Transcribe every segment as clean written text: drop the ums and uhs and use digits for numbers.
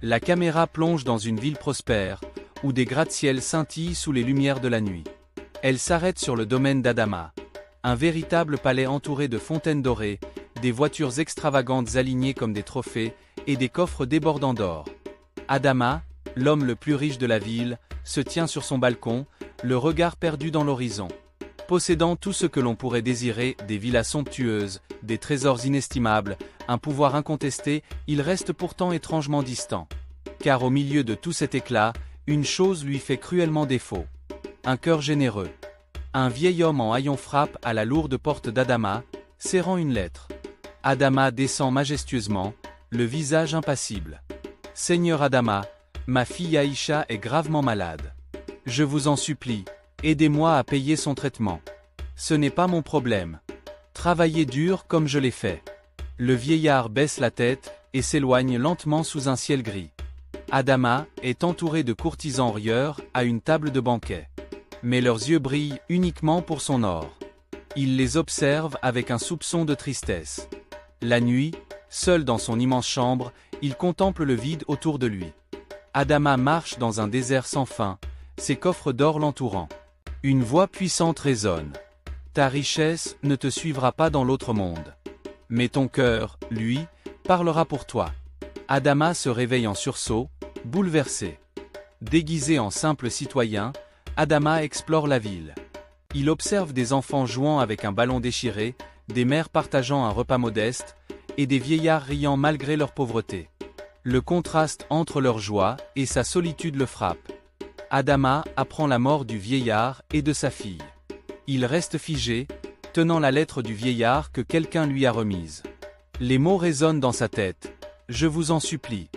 La caméra plonge dans une ville prospère, où des gratte-ciel scintillent sous les lumières de la nuit. Elle s'arrête sur le domaine d'Adama. Un véritable palais entouré de fontaines dorées, des voitures extravagantes alignées comme des trophées, et des coffres débordant d'or. Adama, l'homme le plus riche de la ville, se tient sur son balcon, le regard perdu dans l'horizon. Possédant tout ce que l'on pourrait désirer, des villas somptueuses, des trésors inestimables, un pouvoir incontesté, il reste pourtant étrangement distant. Car au milieu de tout cet éclat, une chose lui fait cruellement défaut. Un cœur généreux. Un vieil homme en haillons frappe à la lourde porte d'Adama, serrant une lettre. Adama descend majestueusement, le visage impassible. « Seigneur Adama, ma fille Aïcha est gravement malade. Je vous en supplie, aidez-moi à payer son traitement. Ce n'est pas mon problème. Travaillez dur comme je l'ai fait. » Le vieillard baisse la tête et s'éloigne lentement sous un ciel gris. Adama est entouré de courtisans rieurs à une table de banquet. Mais leurs yeux brillent uniquement pour son or. Il les observe avec un soupçon de tristesse. La nuit, seul dans son immense chambre, il contemple le vide autour de lui. Adama marche dans un désert sans fin, ses coffres d'or l'entourant. Une voix puissante résonne. Ta richesse ne te suivra pas dans l'autre monde. Mais ton cœur, lui, parlera pour toi. Adama se réveille en sursaut, bouleversé. Déguisé en simple citoyen, Adama explore la ville. Il observe des enfants jouant avec un ballon déchiré, des mères partageant un repas modeste, et des vieillards riant malgré leur pauvreté. Le contraste entre leur joie et sa solitude le frappe. Adama apprend la mort du vieillard et de sa fille. Il reste figé, tenant la lettre du vieillard que quelqu'un lui a remise. Les mots résonnent dans sa tête. « Je vous en supplie. »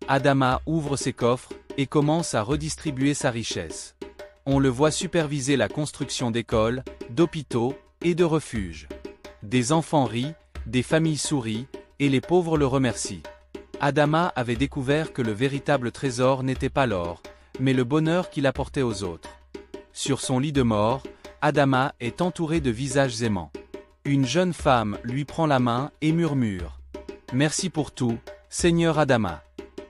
Adama ouvre ses coffres et commence à redistribuer sa richesse. On le voit superviser la construction d'écoles, d'hôpitaux et de refuges. Des enfants rient, des familles sourient, et les pauvres le remercient. Adama avait découvert que le véritable trésor n'était pas l'or, mais le bonheur qu'il apportait aux autres. Sur son lit de mort, Adama est entouré de visages aimants. Une jeune femme lui prend la main et murmure « Merci pour tout, Seigneur Adama ».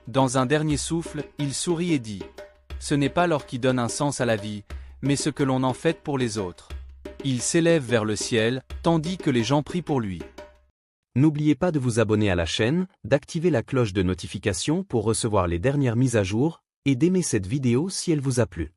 Dans un dernier souffle, il sourit et dit « Ce n'est pas l'or qui donne un sens à la vie, mais ce que l'on en fait pour les autres ». Il s'élève vers le ciel, tandis que les gens prient pour lui. N'oubliez pas de vous abonner à la chaîne, d'activer la cloche de notification pour recevoir les dernières mises à jour, et d'aimer cette vidéo si elle vous a plu.